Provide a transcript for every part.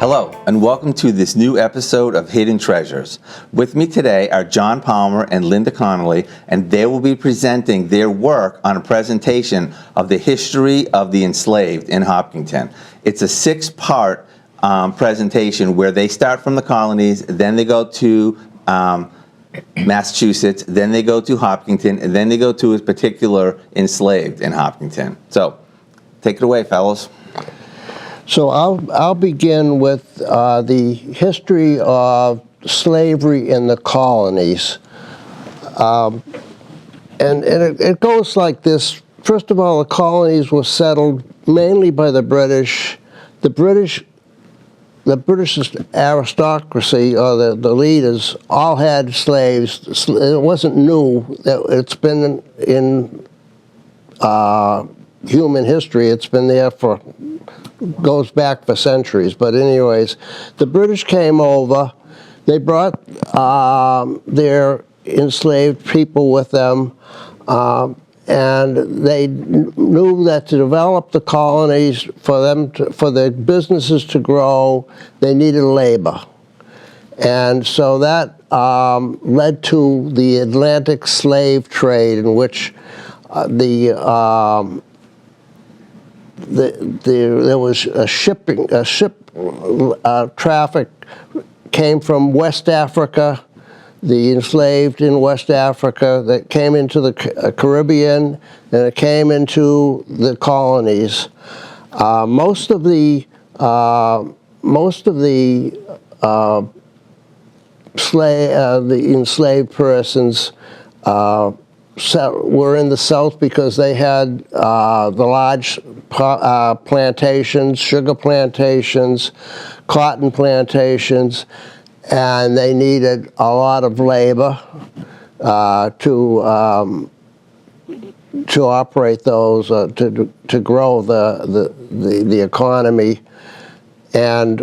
Hello, and welcome to this new episode of Hidden Treasures. With me today are John Palmer and Linda Connolly, and they will be presenting their work on a presentation of the history of the enslaved in Hopkinton. It's a 6-part presentation where they start from the colonies, then they go to Massachusetts, then they go to Hopkinton, and then they go to a particular enslaved in Hopkinton. So, take it away, fellows. So I'll begin with the history of slavery in the colonies. And it goes like this. First of all, the colonies were settled mainly by the British. The British aristocracy, or the leaders, all had slaves. It wasn't new. It's been in human history. It's been there goes back for centuries. But anyways, the British came over. They brought their enslaved people with them, and they knew that to develop the colonies, for their businesses to grow, they needed labor. And so that led to the Atlantic slave trade, in which there was a ship traffic came from West Africa, the enslaved in West Africa, that came into the Caribbean, and it came into the colonies. Most of the enslaved persons were in the South because they had the large plantations, sugar plantations, cotton plantations, and they needed a lot of labor to operate those, to grow the economy. And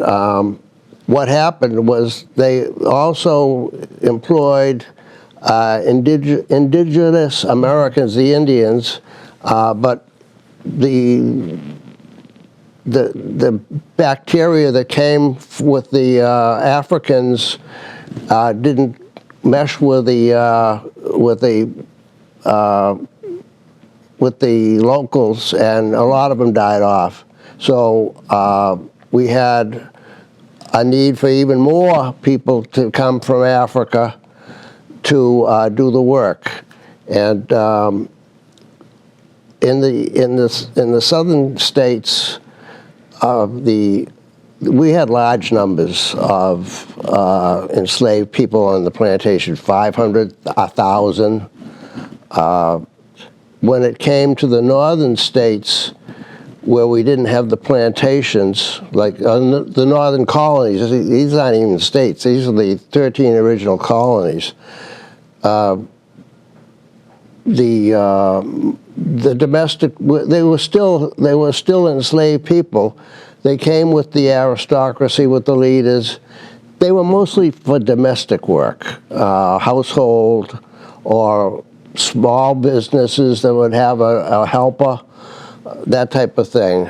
what happened was they also employed indigenous Americans, the Indians, but the bacteria that came with the Africans didn't mesh with the locals, and a lot of them died off. So we had a need for even more people to come from Africa to do the work. And in the southern states, we had large numbers of enslaved people on the plantation, 500, 1,000. When it came to the northern states, where we didn't have the plantations, like the northern colonies, these aren't even states, these are the 13 original colonies. The domestic, they were still enslaved people. They came with the aristocracy, with the leaders. They were mostly for domestic work, household or small businesses that would have a helper, that type of thing.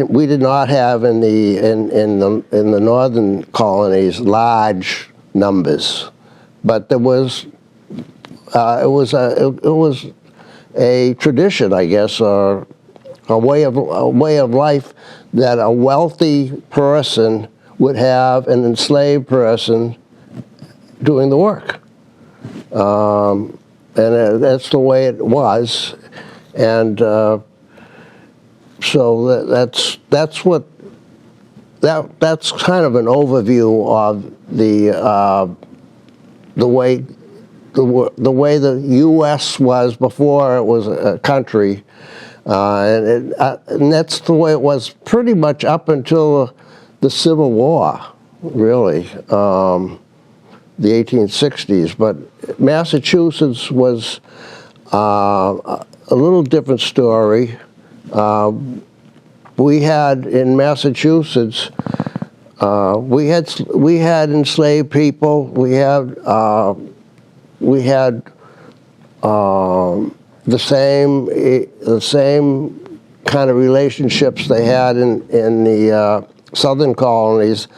We did not have in the northern colonies large numbers, but there was. It was a tradition, I guess, or a way of life that a wealthy person would have an enslaved person doing the work, and that's the way it was, and so that's kind of an overview of the way the U.S. was before it was a country, and that's the way it was pretty much up until the Civil War, really, the 1860s. But Massachusetts was a little different story. We had in Massachusetts, we had enslaved people. We had the same kind of relationships they had in the southern colonies,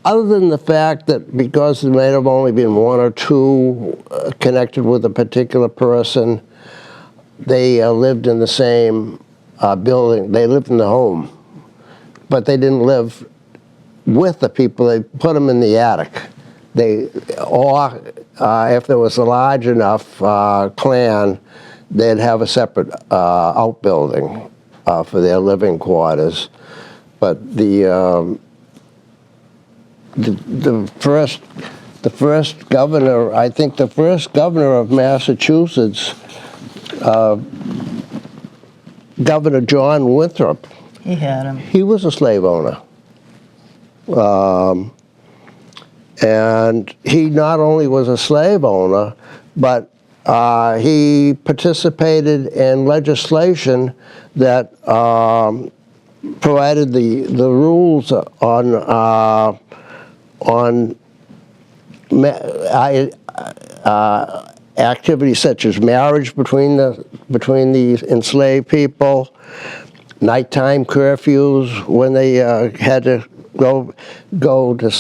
other than the fact that because there may have only been one or two connected with a particular person, they lived in the same building. They lived in the home, but they didn't live with the people. They put them in the attic. Or if there was a large enough clan, they'd have a separate outbuilding for their living quarters. But the first governor, I think the first governor of Massachusetts, Governor John Winthrop, He had him. he was a slave owner. And he not only was a slave owner, but he participated in legislation that provided the rules on activities such as marriage between the enslaved people, nighttime curfews when they had to go to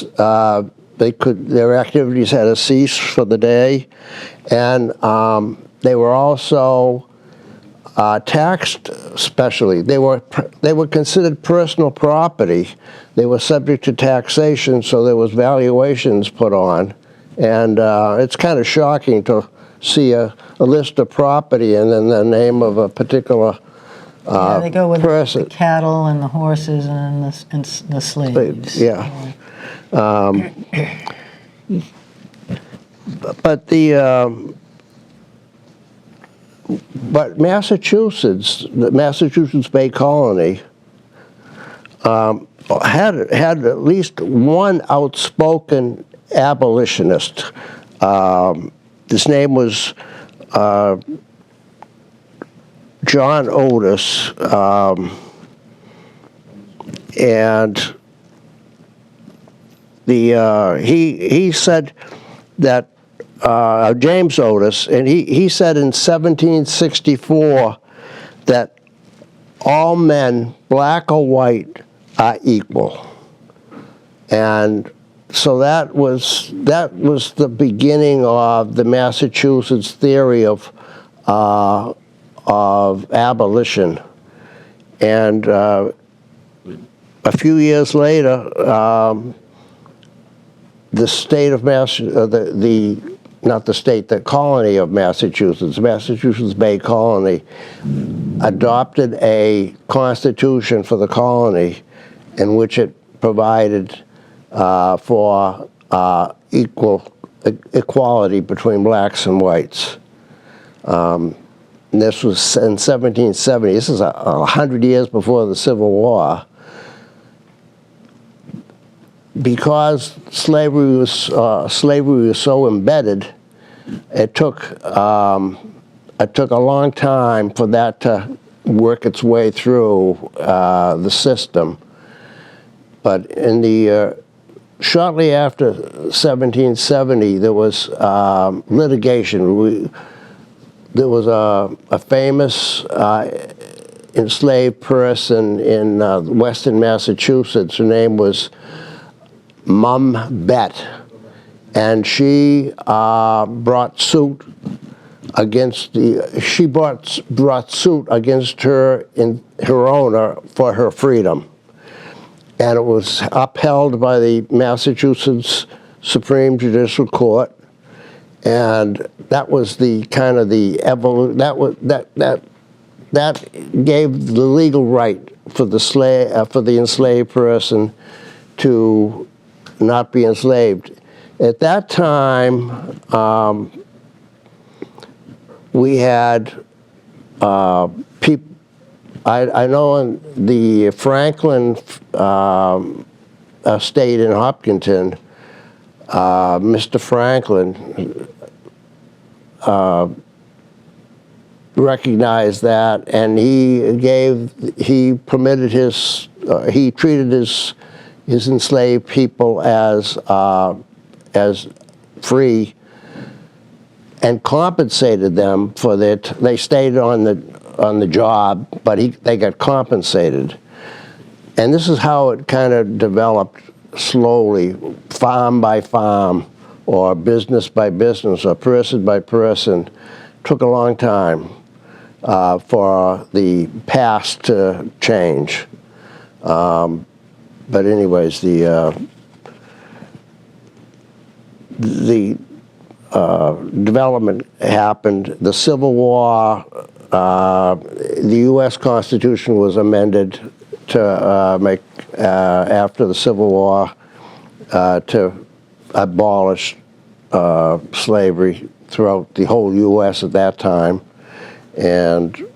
their activities had to cease for the day, and they were also taxed specially. They were considered personal property. They were subject to taxation, so there was valuations put on, and it's kind of shocking to see a list of property and then the name of a particular Yeah, they go with person. the cattle and the horses and the slaves. Yeah. But Massachusetts, the Massachusetts Bay Colony, had at least one outspoken abolitionist. His name was John Otis, and he said that James Otis, and he said in 1764 that all men, black or white, are equal, and so that was the beginning of the Massachusetts theory of abolition, and a few years later, the state of the colony of Massachusetts, Massachusetts Bay Colony, adopted a constitution for the colony in which it provided for equality between blacks and whites. And this was in 1770. This is 100 years before the Civil War. Because slavery was so embedded, it took a long time for that to work its way through the system. But in shortly after 1770, there was litigation. There was a famous enslaved person in western Massachusetts. Her name was Mum Bet, and she brought suit against her owner for her freedom, and it was upheld by the Massachusetts Supreme Judicial Court, and that was the kind of the evolution that gave the legal right for the enslaved person to not be enslaved. At that time, we had people. I know in the Franklin estate in Hopkinton, Mr. Franklin recognized that, and he treated his enslaved people as free, and compensated them for they stayed on the job, but they got compensated. And this is how it kind of developed slowly, farm by farm, or business by business, or person by person. Took a long time for the past to change. But anyways, the development happened. The Civil War, the U.S. Constitution was amended to make, after the Civil War, to abolish slavery throughout the whole U.S. at that time, and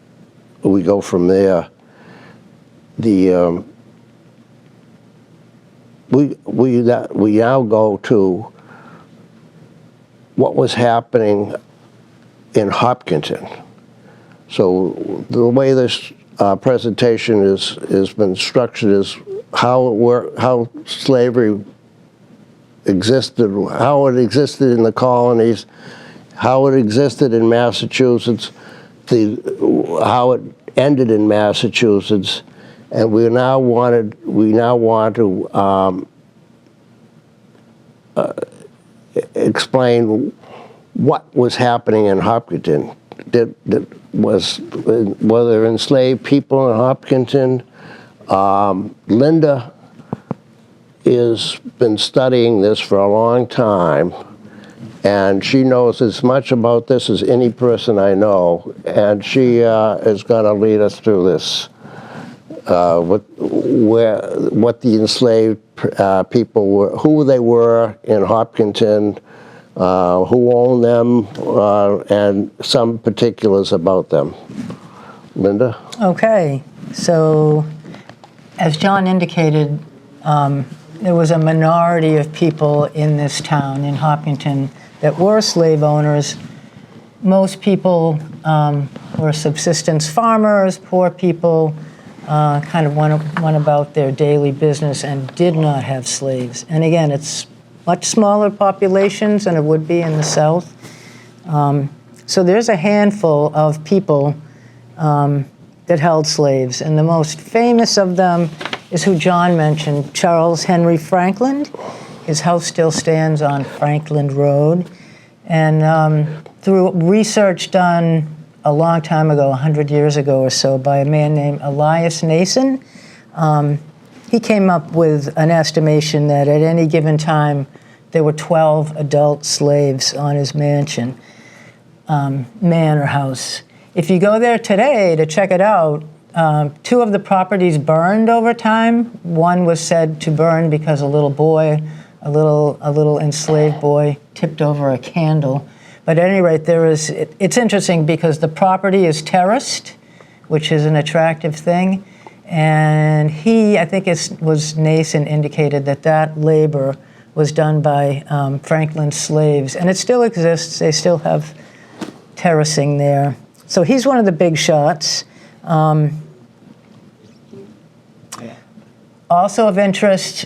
we go from there. The we now go to what was happening in Hopkinton. So the way this presentation has been structured is how slavery existed, how it existed in the colonies, how it existed in Massachusetts, how it ended in Massachusetts, and we now want to explain what was happening in Hopkinton. Were there enslaved people in Hopkinton? Linda has been studying this for a long time, and she knows as much about this as any person I know, and she is going to lead us through this. What the enslaved people were, who they were in Hopkinton, who owned them, and some particulars about them. Linda? Okay, so as John indicated, there was a minority of people in this town, in Hopkinton, that were slave owners. Most people were subsistence farmers. Poor people kind of went about their daily business and did not have slaves. And again, it's much smaller populations than it would be in the South. So there's a handful of people that held slaves, and the most famous of them is who John mentioned, Charles Henry Franklin. His house still stands on Franklin Road. And through research done a long time ago, 100 years ago or so, by a man named Elias Nason, he came up with an estimation that at any given time there were 12 adult slaves on his mansion, manor house. If you go there today to check it out, 2 of the properties burned over time. One was said to burn because a little boy, a little enslaved boy, tipped over a candle. But at any rate, it's interesting because the property is terraced, which is an attractive thing. And I think it was Nason indicated that labor was done by Franklin's slaves. And it still exists. They still have terracing there. So he's one of the big shots. Also of interest,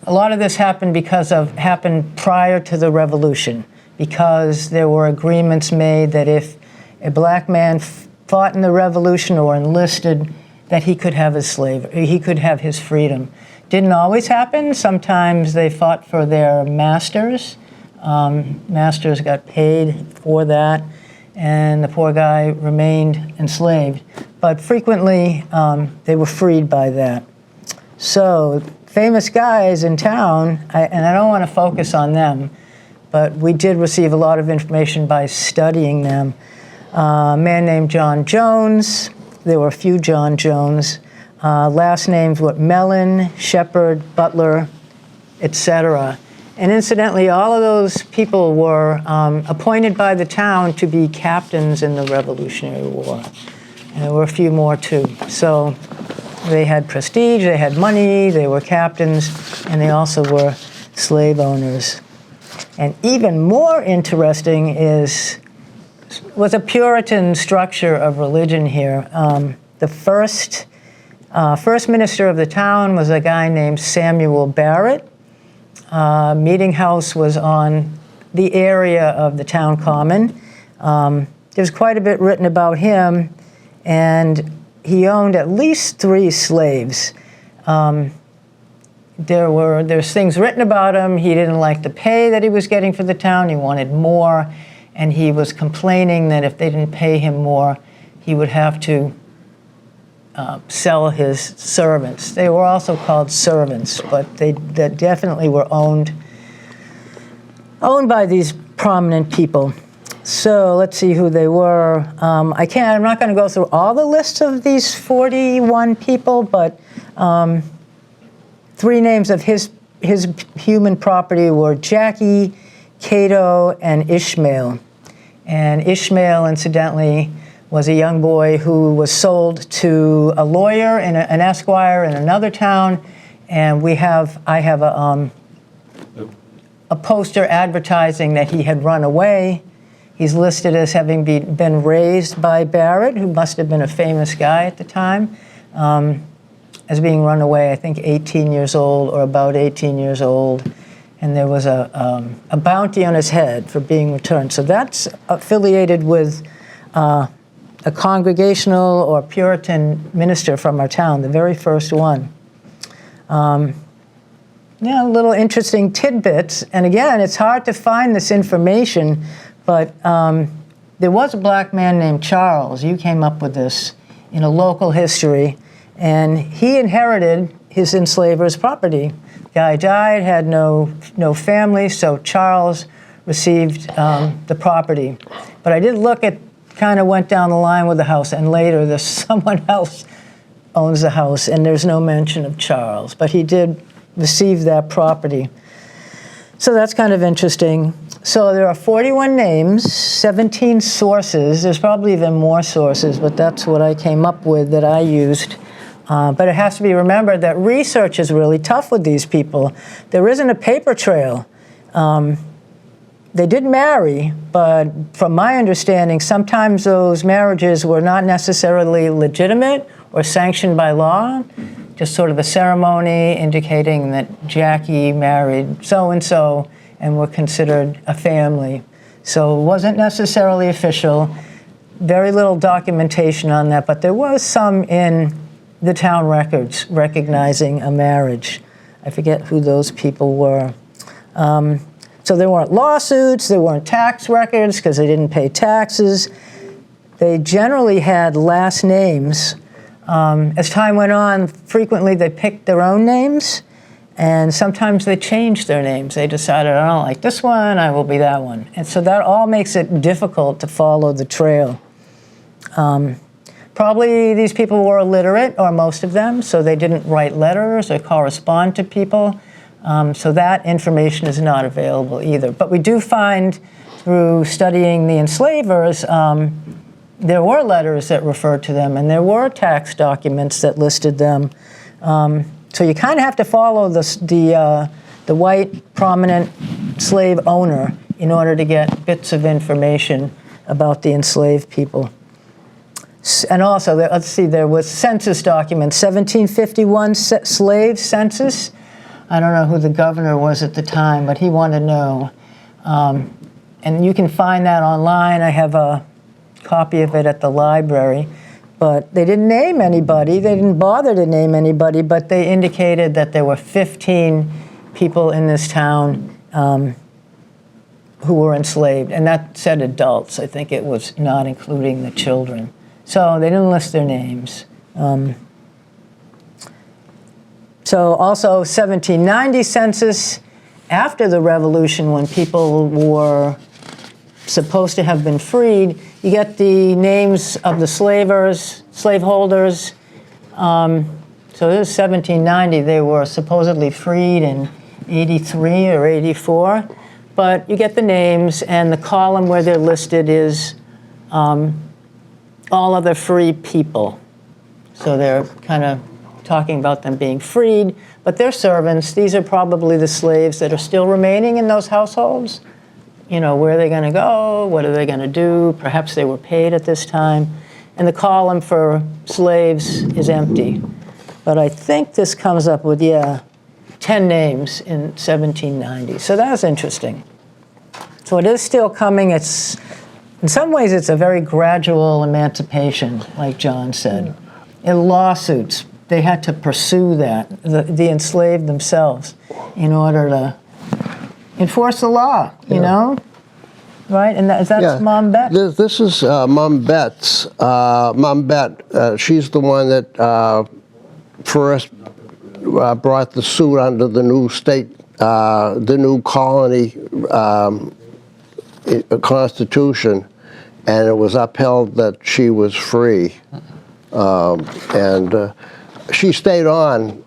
a lot of this happened prior to the Revolution, because there were agreements made that if a black man fought in the Revolution or enlisted, that he could have his freedom. Didn't always happen. Sometimes they fought for their masters. Masters got paid for that, and the poor guy remained enslaved. But frequently, they were freed by that. So famous guys in town, and I don't want to focus on them, but we did receive a lot of information by studying them. A man named John Jones. There were a few John Jones. Last names were Mellon, Shepherd, Butler, etc. And incidentally, all of those people were appointed by the town to be captains in the Revolutionary War. And there were a few more too. So they had prestige, they had money, they were captains, and they also were slave owners. And even more interesting was a Puritan structure of religion here. The first minister of the town was a guy named Samuel Barrett. Meeting house was on the area of the town common. There's quite a bit written about him, and he owned at least 3 slaves. There's things written about him. He didn't like the pay that he was getting for the town. He wanted more, and he was complaining that if they didn't pay him more, he would have to sell his servants. They were also called servants, but they definitely were owned by these prominent people. So let's see who they were. I'm not going to go through all the lists of these 41 people, but 3 names of his human property were Jackie, Cato, and Ishmael. And Ishmael, incidentally, was a young boy who was sold to a lawyer and an esquire in another town. And I have a poster advertising that he had run away. He's listed as having been raised by Barrett, who must have been a famous guy at the time, as being run away, I think 18 years old or about 18 years old. And there was a bounty on his head for being returned. So that's affiliated with a congregational or Puritan minister from our town, the very first one. Little interesting tidbits. And again, it's hard to find this information, but there was a black man named Charles. You came up with this in a local history, and he inherited his enslaver's property. The guy died, had no family, so Charles received the property. But I did look at, kind of went down the line with the house, and later there's someone else owns the house, and there's no mention of Charles, but he did receive that property. So that's kind of interesting. So there are 41 names, 17 sources. There's probably even more sources, but that's what I came up with that I used. But it has to be remembered that research is really tough with these people. There isn't a paper trail. They did marry, but from my understanding, sometimes those marriages were not necessarily legitimate or sanctioned by law, just sort of a ceremony indicating that Jackie married so-and-so and were considered a family. So it wasn't necessarily official. Very little documentation on that, but there was some in the town records recognizing a marriage. I forget who those people were. So there weren't lawsuits, there weren't tax records because they didn't pay taxes. They generally had last names. As time went on, frequently they picked their own names, and sometimes they changed their names. They decided, I don't like this one, I will be that one. And so that all makes it difficult to follow the trail. Probably these people were illiterate, or most of them, so they didn't write letters or correspond to people. So that information is not available either. But we do find, through studying the enslavers, there were letters that referred to them, and there were tax documents that listed them. So you kind of have to follow the white prominent slave owner in order to get bits of information about the enslaved people. And also, let's see, there was census documents, 1751 slave census. I don't know who the governor was at the time, but he wanted to know. And you can find that online. I have a copy of it at the library. But they didn't name anybody. They didn't bother to name anybody, but they indicated that there were 15 people in this town who were enslaved. And that said adults. I think it was not including the children. So they didn't list their names. So also 1790 census, after the Revolution, when people were supposed to have been freed, you get the names of the slaveholders. So this is 1790. They were supposedly freed in 83 or 84. But you get the names, and the column where they're listed is all other free people. So they're kind of talking about them being freed, but they're servants. These are probably the slaves that are still remaining in those households. You know, where are they going to go? What are they going to do? Perhaps they were paid at this time. And the column for slaves is empty. But I think this comes up with, 10 names in 1790. So that was interesting. So it is still coming. It's, in some ways, it's a very gradual emancipation, like John said. In lawsuits, they had to pursue that, the enslaved themselves, in order to enforce the law, you know? Right? And that's Mom Bet. This is Mom Bet's. Mom Bet, she's the one that first brought the suit under the new state, the new colony constitution, and it was upheld that she was free. And she stayed on.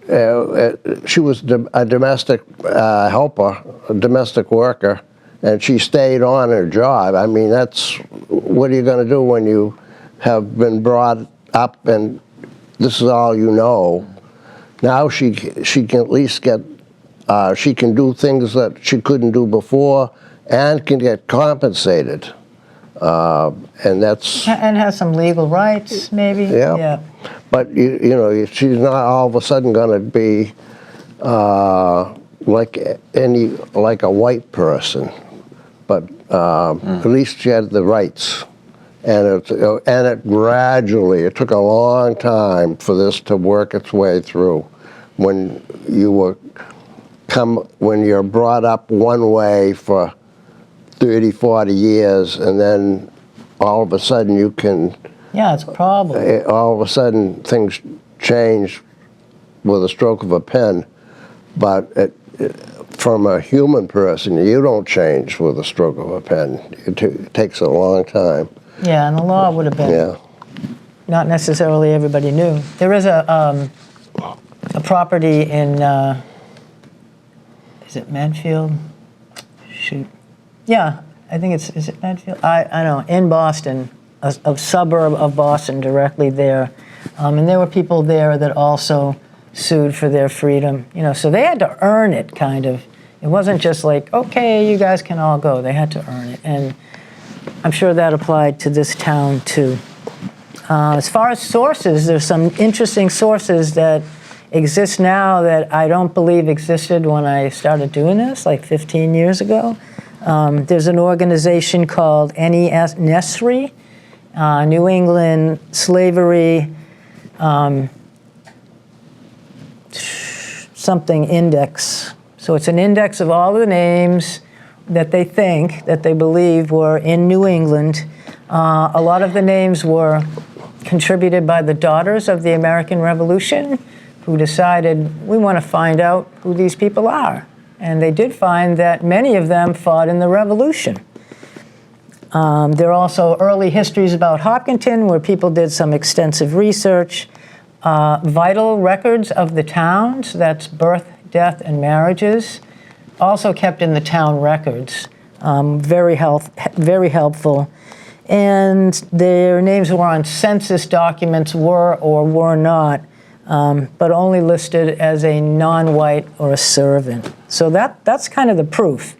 She was a domestic helper, a domestic worker, and she stayed on her job. I mean, what are you going to do when you have been brought up and this is all you know? Now she can at least get, she can do things that she couldn't do before and can get compensated. And that's... And has some legal rights, maybe? Yeah. But, you know, she's not all of a sudden going to be like a white person. But at least she had the rights. And it gradually, it took a long time for this to work its way through. When you're brought up one way for 30, 40 years, and then all of a sudden you can... Yeah, it's a problem. All of a sudden things change with a stroke of a pen, but from a human person, you don't change with a stroke of a pen. It takes a long time. Yeah, and the law would have been not necessarily everybody knew. There is a property in, is it Medfield? Shoot. Yeah, I think is it Medfield? I don't know, in Boston, a suburb of Boston directly there. And there were people there that also sued for their freedom. You know, so they had to earn it, kind of. It wasn't just like, okay, you guys can all go. They had to earn it. And I'm sure that applied to this town, too. As far as sources, there's some interesting sources that exist now that I don't believe existed when I started doing this, like 15 years ago. There's an organization called NESRI, New England Slavery something index. So it's an index of all the names that they believe were in New England. A lot of the names were contributed by the daughters of the American Revolution, who decided, we want to find out who these people are. And they did find that many of them fought in the Revolution. There are also early histories about Hopkinton, where people did some extensive research. Vital records of the towns, that's birth, death, and marriages, also kept in the town records. Very helpful. And their names were on census documents, were or were not, but only listed as a non-white or a servant. So that's kind of the proof.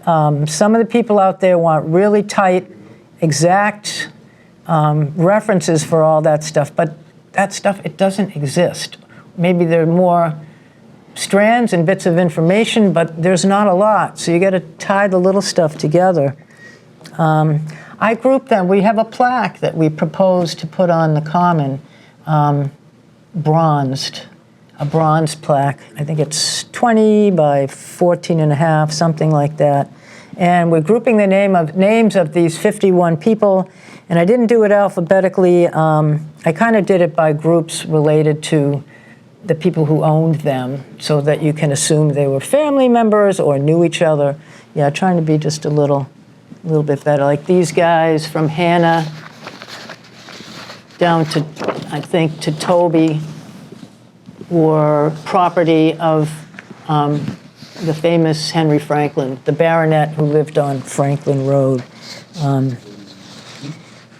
Some of the people out there want really tight, exact references for all that stuff, but that stuff, it doesn't exist. Maybe there are more strands and bits of information, but there's not a lot, so you got to tie the little stuff together. I grouped them. We have a plaque that we propose to put on the common, bronzed, a bronze plaque. I think it's 20 by 14 and a half, something like that. And we're grouping the names of these 51 people, and I didn't do it alphabetically. I kind of did it by groups related to the people who owned them, so that you can assume they were family members or knew each other. Yeah, trying to be just a little bit better. Like these guys from Hannah down to, I think, to Toby were property of the famous Henry Franklin, the baronet who lived on Franklin Road.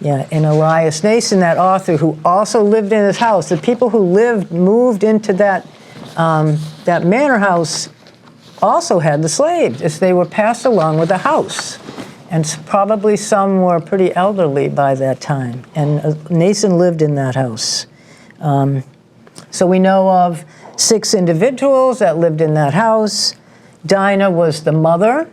And Elias Nason, that author who also lived in his house. The people who moved into that manor house also had the slaves, as they were passed along with the house. And probably some were pretty elderly by that time. And Nason lived in that house. So we know of 6 individuals that lived in that house. Dinah was the mother.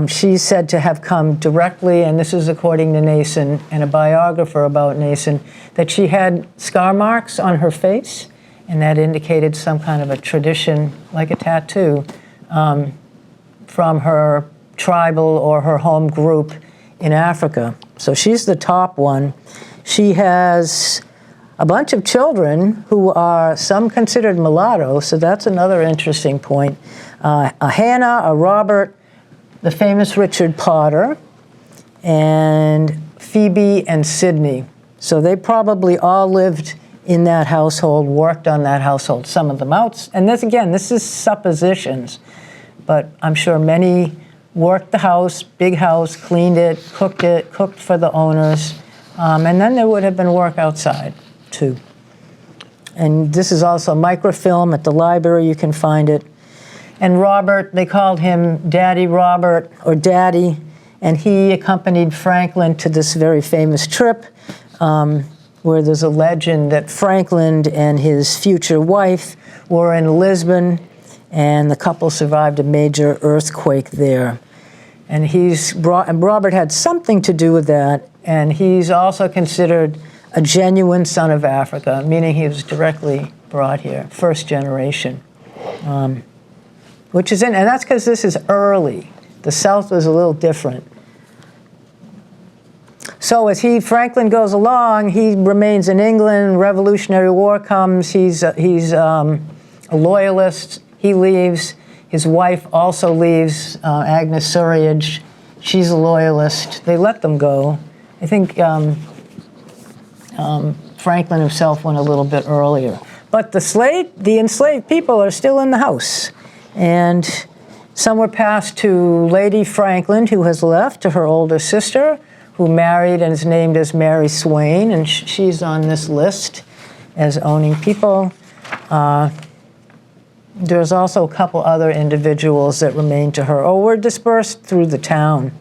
She's said to have come directly, and this is according to Nason and a biographer about Nason, that she had scar marks on her face, and that indicated some kind of a tradition, like a tattoo, from her tribal or her home group in Africa. So she's the top one. She has a bunch of children who are some considered mulatto, so that's another interesting point. A Hannah, a Robert, the famous Richard Potter, and Phoebe and Sydney. So they probably all lived in that household, worked on that household, some of them out. And this, again, this is suppositions, but I'm sure many worked the house, big house, cleaned it, cooked for the owners, and then there would have been work outside too. And this is also microfilm at the library, you can find it. And Robert, they called him Daddy Robert, or Daddy, and he accompanied Franklin to this very famous trip, where there's a legend that Franklin and his future wife were in Lisbon, and the couple survived a major earthquake there. And Robert had something to do with that, and he's also considered a genuine son of Africa, meaning he was directly brought here, first generation. And that's because this is early. The South was a little different. So as Franklin goes along, he remains in England. Revolutionary War comes. He's a loyalist. He leaves. His wife also leaves, Agnes Surriage. She's a loyalist. They let them go. I think Franklin himself went a little bit earlier. But the enslaved people are still in the house. And some were passed to Lady Franklin, who has left, to her older sister, who married and is named as Mary Swain, and she's on this list as owning people. There's also a couple other individuals that remain to her, or were dispersed through the town.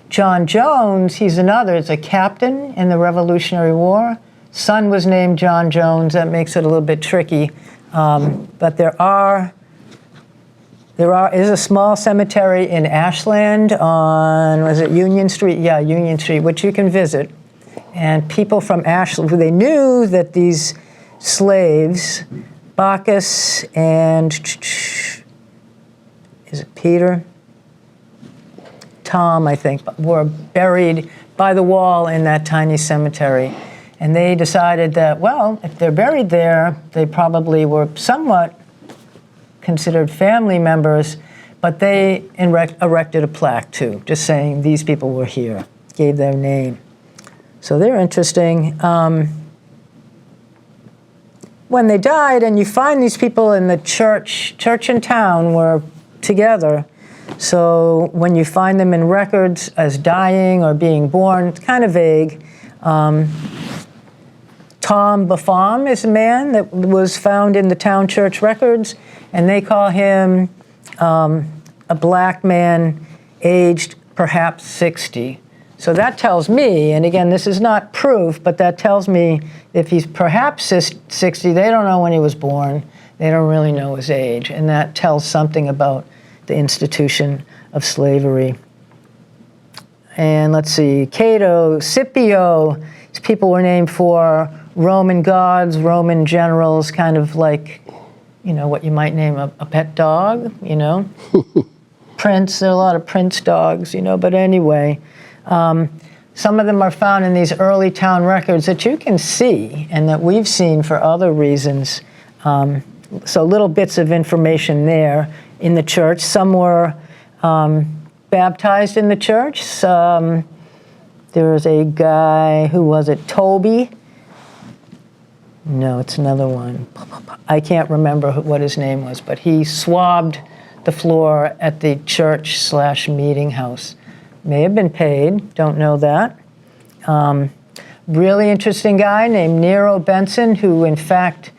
John Jones, he's a captain in the Revolutionary War. Son was named John Jones. That makes it a little bit tricky. But there is a small cemetery in Ashland on, was it Union Street? Yeah, Union Street, which you can visit. And people from Ashland, they knew that these slaves, Bacchus and, is it Peter? Tom, I think, were buried by the wall in that tiny cemetery. And they decided that, well, if they're buried there, they probably were somewhat considered family members, but they erected a plaque too, just saying these people were here, gave their name. So they're interesting. When they died, and you find these people in the church and town were together, so when you find them in records as dying or being born, it's kind of vague. Tom Buffon is a man that was found in the town church records, and they call him a black man aged perhaps 60. So that tells me, and again, this is not proof, but that tells me if he's perhaps 60, they don't know when he was born. They don't really know his age, and that tells something about the institution of slavery. And let's see, Cato, Scipio, these people were named for Roman gods, Roman generals, kind of like, what you might name a pet dog, Prince, there are a lot of prince dogs, but anyway. Some of them are found in these early town records that you can see and that we've seen for other reasons. So little bits of information there in the church. Some were baptized in the church. There was a guy, who was it, Toby? No, it's another one. I can't remember what his name was, but he swabbed the floor at the church/meeting house. May have been paid, don't know that. Really interesting guy named Nero Benson, who in fact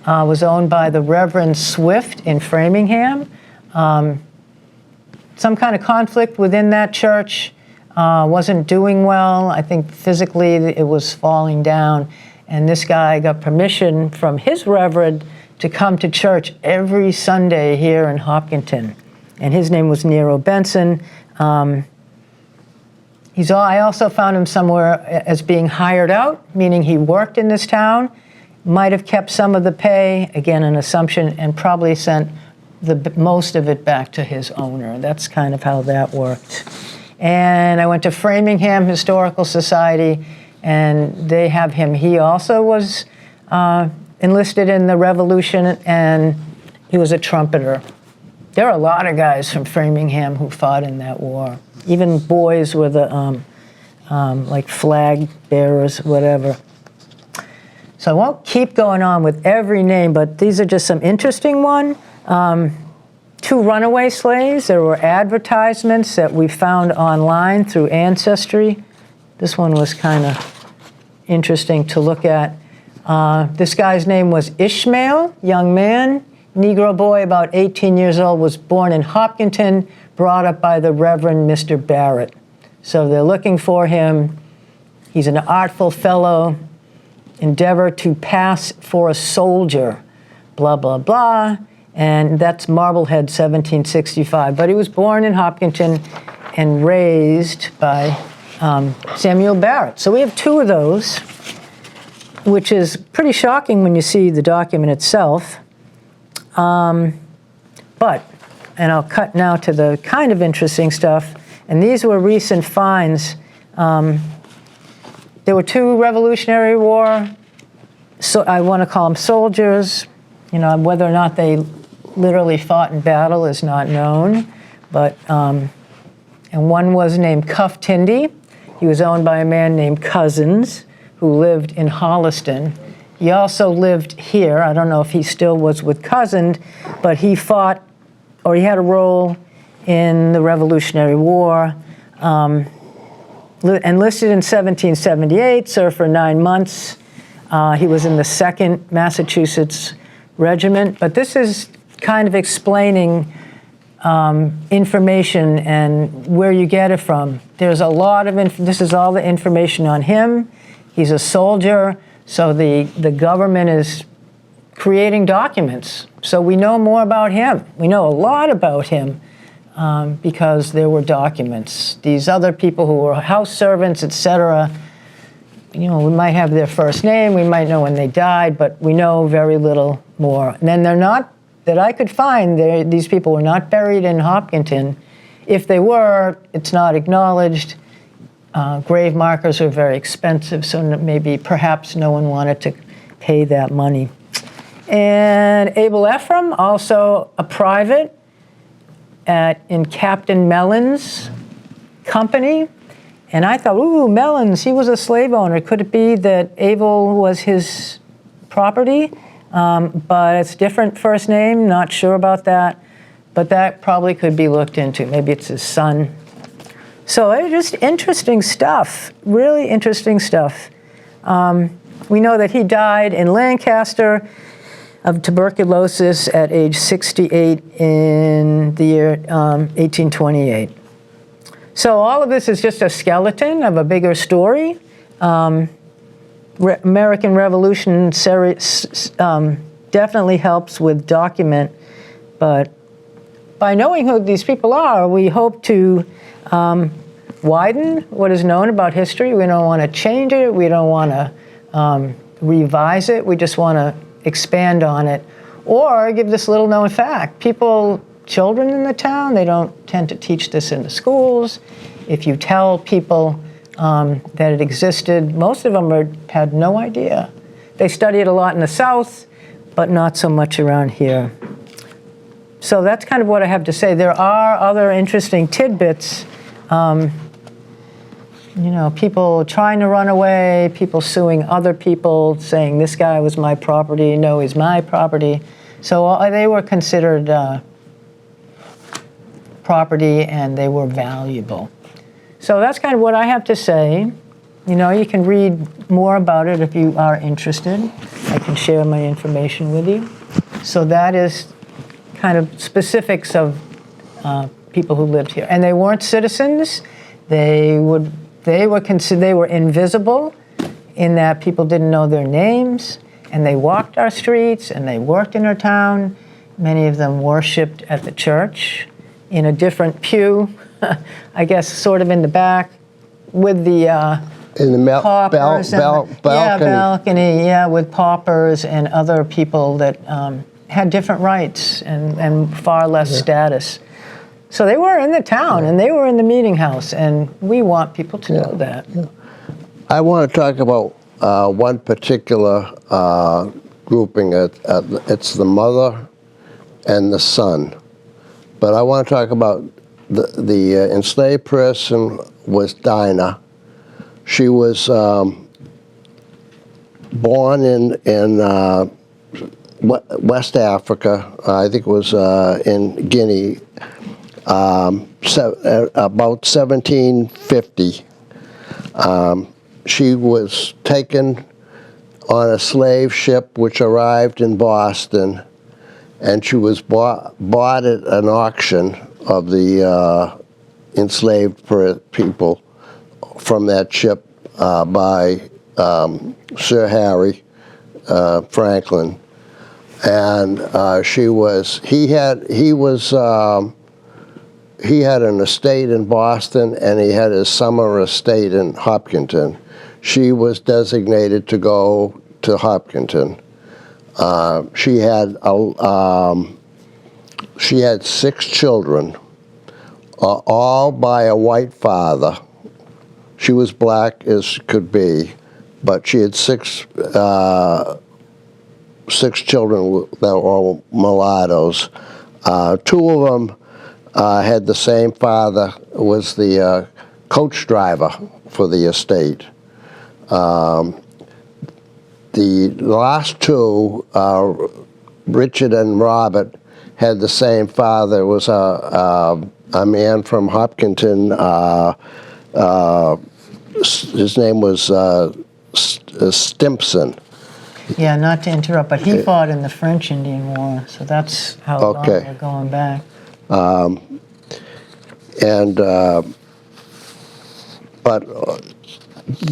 was owned by the Reverend Swift in Framingham. Some kind of conflict within that church, wasn't doing well. I think physically it was falling down. And this guy got permission from his reverend to come to church every Sunday here in Hopkinton. And his name was Nero Benson. I also found him somewhere as being hired out, meaning he worked in this town, might have kept some of the pay, again, an assumption, and probably sent most of it back to his owner. That's kind of how that worked. And I went to Framingham Historical Society, and they have him. He also was enlisted in the Revolution, and he was a trumpeter. There are a lot of guys from Framingham who fought in that war. Even boys with like flag bearers, whatever. So I won't keep going on with every name, but these are just some interesting ones. 2 runaway slaves. There were advertisements that we found online through Ancestry. This one was kind of interesting to look at. This guy's name was Ishmael, young man, Negro boy, about 18 years old, was born in Hopkinton, brought up by the Reverend Mr. Barrett. So they're looking for him. He's an artful fellow, endeavor to pass for a soldier, blah, blah, blah. And that's Marblehead, 1765. But he was born in Hopkinton and raised by Samuel Barrett. So we have 2 of those, which is pretty shocking when you see the document itself. But, and I'll cut now to the kind of interesting stuff, and these were recent finds. There were 2 Revolutionary War, so I want to call them soldiers. You know, whether or not they literally fought in battle is not known, but, and one was named Cuff Tindy. He was owned by a man named Cousins, who lived in Holliston. He also lived here. I don't know if he still was with Cousins, but he fought, or he had a role in the Revolutionary War. Enlisted in 1778, served for 9 months. He was in the 2nd Massachusetts Regiment. But this is kind of explaining information and where you get it from. There's a lot of, this is all the information on him. He's a soldier, so the government is creating documents. So we know more about him. We know a lot about him because there were documents. These other people who were house servants, etc., you know, we might have their first name, we might know when they died, but we know very little more. And then they're not, that I could find, these people were not buried in Hopkinton. If they were, it's not acknowledged. Grave markers are very expensive, so maybe perhaps no one wanted to pay that money. And Abel Ephraim, also a private in Captain Mellon's company. And I thought, ooh, Mellon's, he was a slave owner. Could it be that Abel was his property? But it's different first name, not sure about that. But that probably could be looked into. Maybe it's his son. So it's just interesting stuff, really interesting stuff. We know that he died in Lancaster of tuberculosis at age 68 in the year 1828. So all of this is just a skeleton of a bigger story. American Revolution definitely helps with document, but by knowing who these people are, we hope to widen what is known about history. We don't want to change it. We don't want to revise it. We just want to expand on it, or give this little known fact. Children in the town, they don't tend to teach this in the schools. If you tell people that it existed, most of them had no idea. They study it a lot in the South, but not so much around here. So that's kind of what I have to say. There are other interesting tidbits. You know, people trying to run away, people suing other people, saying this guy was my property, no, he's my property. So they were considered property and they were valuable. So that's kind of what I have to say. You know, you can read more about it if you are interested. I can share my information with you. So that is kind of specifics of people who lived here. And they weren't citizens. They were invisible in that people didn't know their names, and they walked our streets and they worked in our town. Many of them worshiped at the church in a different pew, I guess sort of in the back, with the In the paupers balcony, with paupers and other people that had different rights and far less status. So they were in the town and they were in the meeting house, and we want people to know that. Yeah. I want to talk about one particular grouping. It's the mother and the son. But I want to talk about the enslaved person was Dinah. She was born in West Africa. I think it was in Guinea, about 1750. She was taken on a slave ship which arrived in Boston, and she was bought at an auction of the enslaved people from that ship by Sir Harry Franklin, and he had an estate in Boston, and he had his summer estate in Hopkinton. She was designated to go to Hopkinton. She had 6 children, all by a white father. She was black as could be, but she had 6 children that were all mulattoes. 2 of them had the same father, was the coach driver for the estate. The last 2, Richard and Robert, had the same father. It was a man from Hopkinton. His name was Stimpson. Yeah, not to interrupt, but he fought in the French Indian War, so that's how long we're going back. But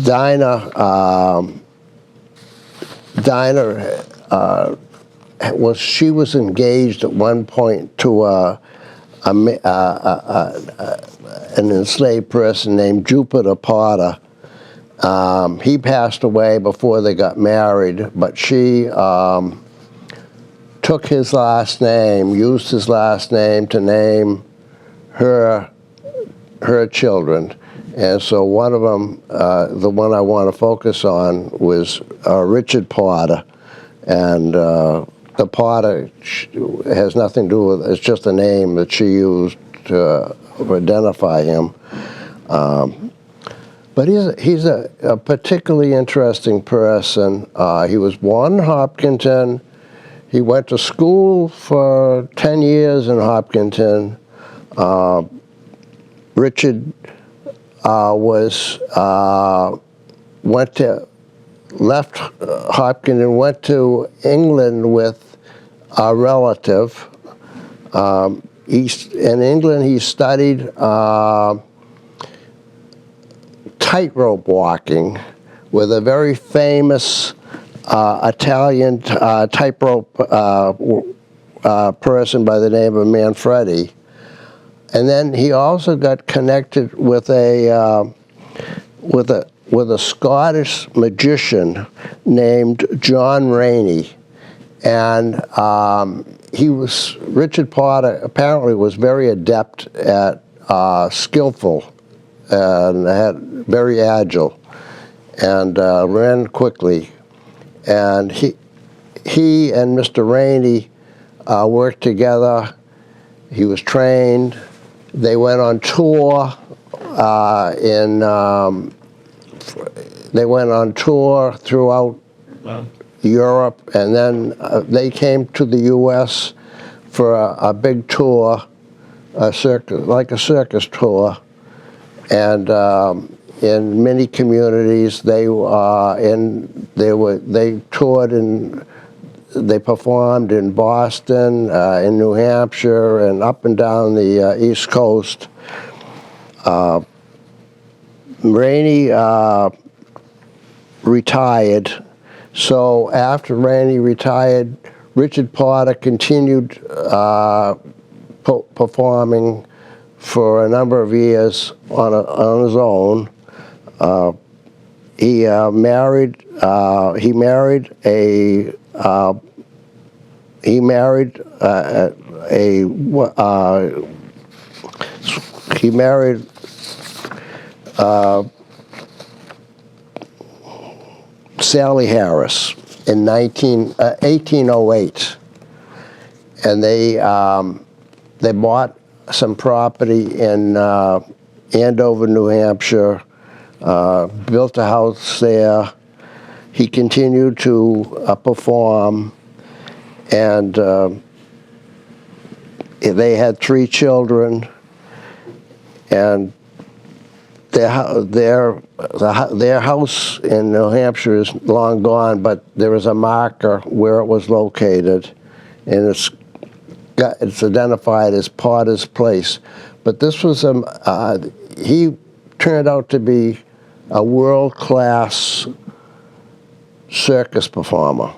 Dinah was engaged at one point to an enslaved person named Jupiter Potter. He passed away before they got married, but she took his last name, used his last name to name her children. And so one of them, the one I want to focus on, was Richard Potter. And the Potter has nothing to do with, it's just a name that she used to identify him. But he's a particularly interesting person. He was born in Hopkinton. He went to school for 10 years in Hopkinton. Richard left Hopkins and went to England with a relative. In England, he studied tightrope walking with a very famous Italian tightrope person by the name of Manfredi. And then he also got connected with a Scottish magician named John Rainey, and Richard Potter apparently was very adept at skillful and very agile, and ran quickly. And he and Mr. Rainey worked together. He was trained. They went on tour throughout Europe, and then they came to the U.S. for a big tour, like a circus tour, and in many communities they toured and they performed in Boston, in New Hampshire, and up and down the East Coast. Rainey retired, so after Rainey retired, Richard Potter continued performing for a number of years on his own. married Sally Harris in 1808, and they bought some property in Andover, New Hampshire, built a house there. He continued to perform, and they had 3 children, and their house in New Hampshire is long gone, but there is a marker where it was located, and it's identified as Potter's Place. But this was he turned out to be a world-class circus performer.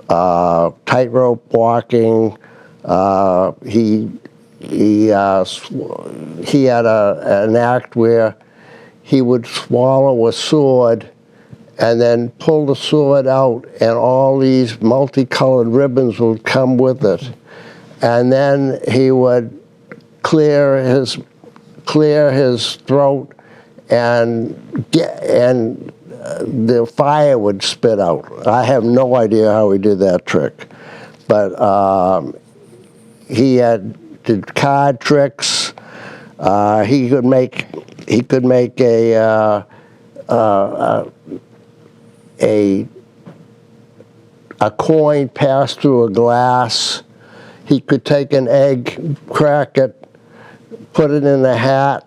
Tightrope walking. He had an act where he would swallow a sword and then pull the sword out, and all these multicolored ribbons would come with it. And then he would clear his throat, and the fire would spit out. I have no idea how he did that trick, but he did card tricks. He could make a coin pass through a glass. He could take an egg, crack it, put it in a hat,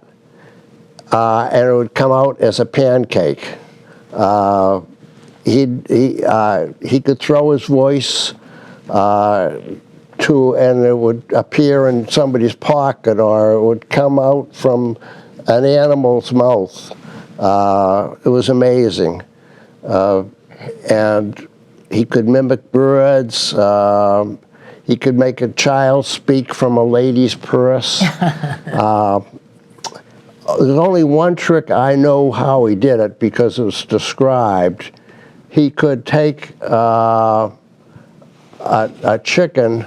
and it would come out as a pancake. He could throw his voice and it would appear in somebody's pocket, or it would come out from an animal's mouth. It was amazing. And he could mimic birds. He could make a child speak from a lady's purse. There's only one trick I know how he did it, because it was described. He could take a chicken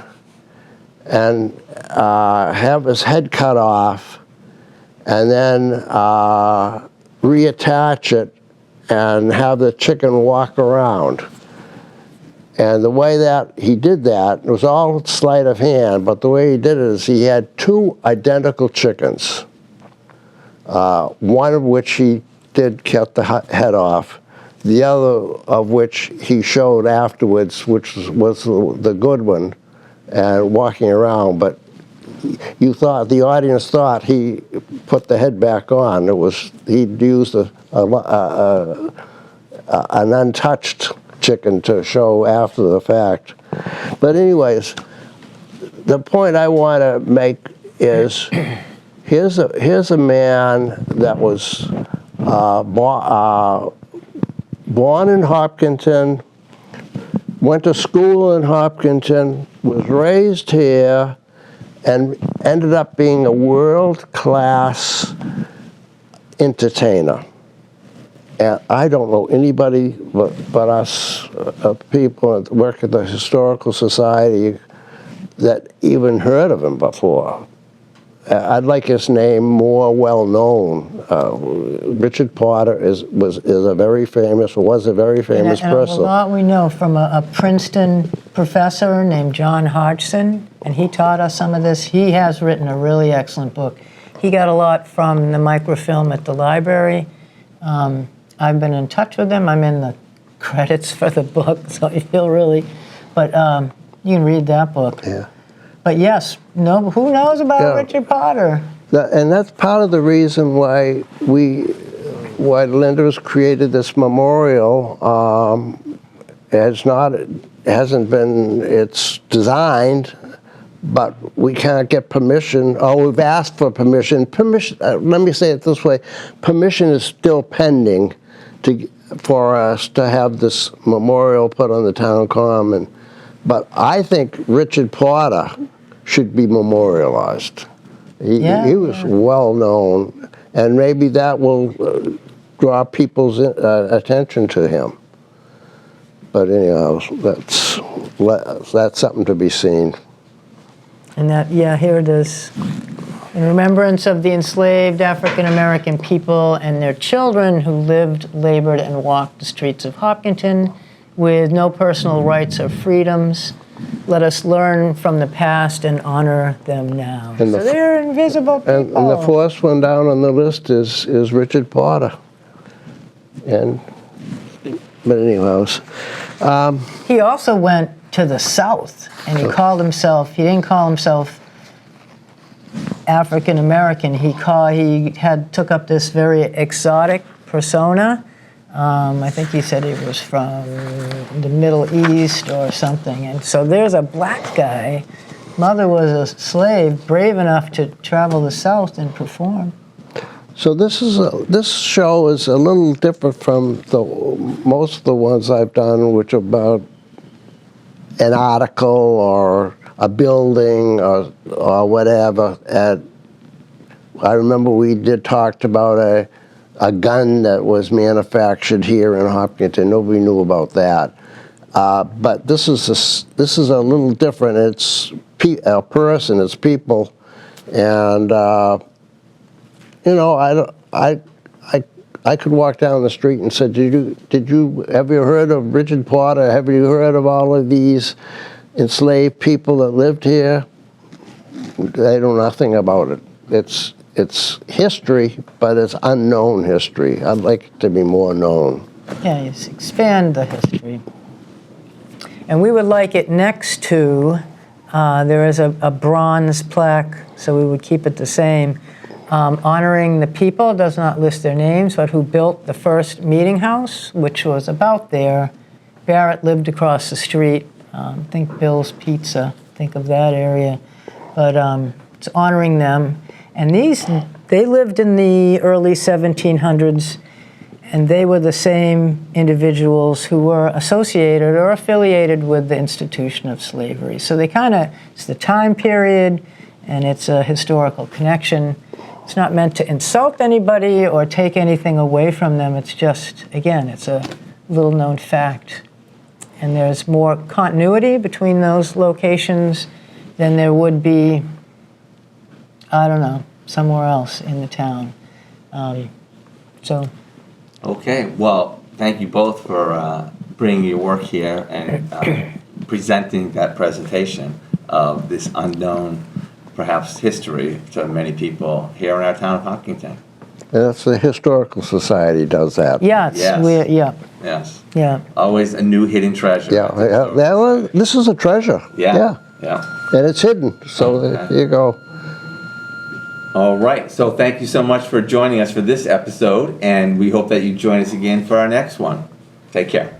and have his head cut off, and then reattach it and have the chicken walk around. And the way that he did that, it was all sleight of hand, but the way he did it is he had 2 identical chickens, one of which he did cut the head off, the other of which he showed afterwards, which was the good one, and walking around. But the audience thought he put the head back on. He'd used an untouched chicken to show after the fact. But anyways, the point I want to make is, here's a man that was born in Hopkinton, went to school in Hopkinton, was raised here, and ended up being a world-class entertainer. And I don't know anybody but us people that work at the Historical Society that even heard of him before. I'd like his name more well known. Richard Potter was a very famous person. A lot we know from a Princeton professor named John Hodgson, and he taught us some of this. He has written a really excellent book. He got a lot from the microfilm at the library. I've been in touch with him. I'm in the credits for the book, so I feel really, but you can read that book. Yeah. But yes, who knows about Richard Potter? And that's part of the reason why Linda's created this memorial. It's designed, but we can't get permission. We've asked for permission. Let me say it this way: permission is still pending for us to have this memorial put on the town common. But I think Richard Potter should be memorialized. He was well known, and maybe that will draw people's attention to him. But anyhow, that's something to be seen. And that, yeah, here it is. In remembrance of the enslaved African American people and their children who lived, labored, and walked the streets of Hopkinton with no personal rights or freedoms, let us learn from the past and honor them now. And so they're invisible people. And the fourth one down on the list is Richard Porter. But anyways. He also went to the South, and he didn't call himself African American. He took up this very exotic persona. I think he said he was from the Middle East or something. And so there's a black guy, mother was a slave, brave enough to travel the South and perform. So this show is a little different from most of the ones I've done, which are about an article or a building or whatever. I remember we talked about a gun that was manufactured here in Hopkinton. Nobody knew about that. But this is a little different. It's a person. It's people, and I could walk down the street and say, have you heard of Richard Porter? Have you heard of all of these enslaved people that lived here? They know nothing about it. It's history, but it's unknown history. I'd like it to be more known. Yeah, you expand the history. And we would like it next to, there is a bronze plaque, so we would keep it the same, honoring the people, does not list their names, but who built the first meeting house, which was about there. Barrett lived across the street. Think Bill's Pizza, think of that area. But it's honoring them. And they lived in the early 1700s, and they were the same individuals who were associated or affiliated with the institution of slavery. So it's the time period, and it's a historical connection. It's not meant to insult anybody or take anything away from them. It's just, again, it's a little-known fact. And there's more continuity between those locations than there would be, I don't know, somewhere else in the town. Okay, well, thank you both for bringing your work here and presenting that presentation of this unknown, perhaps, history to many people here in our town of Hopkinton. That's the Historical Society does that. Yeah, Yes. Yeah. Always a new hidden treasure. This is a treasure. Yeah. And it's hidden, so there you go. All right, so thank you so much for joining us for this episode, and we hope that you join us again for our next one. Take care.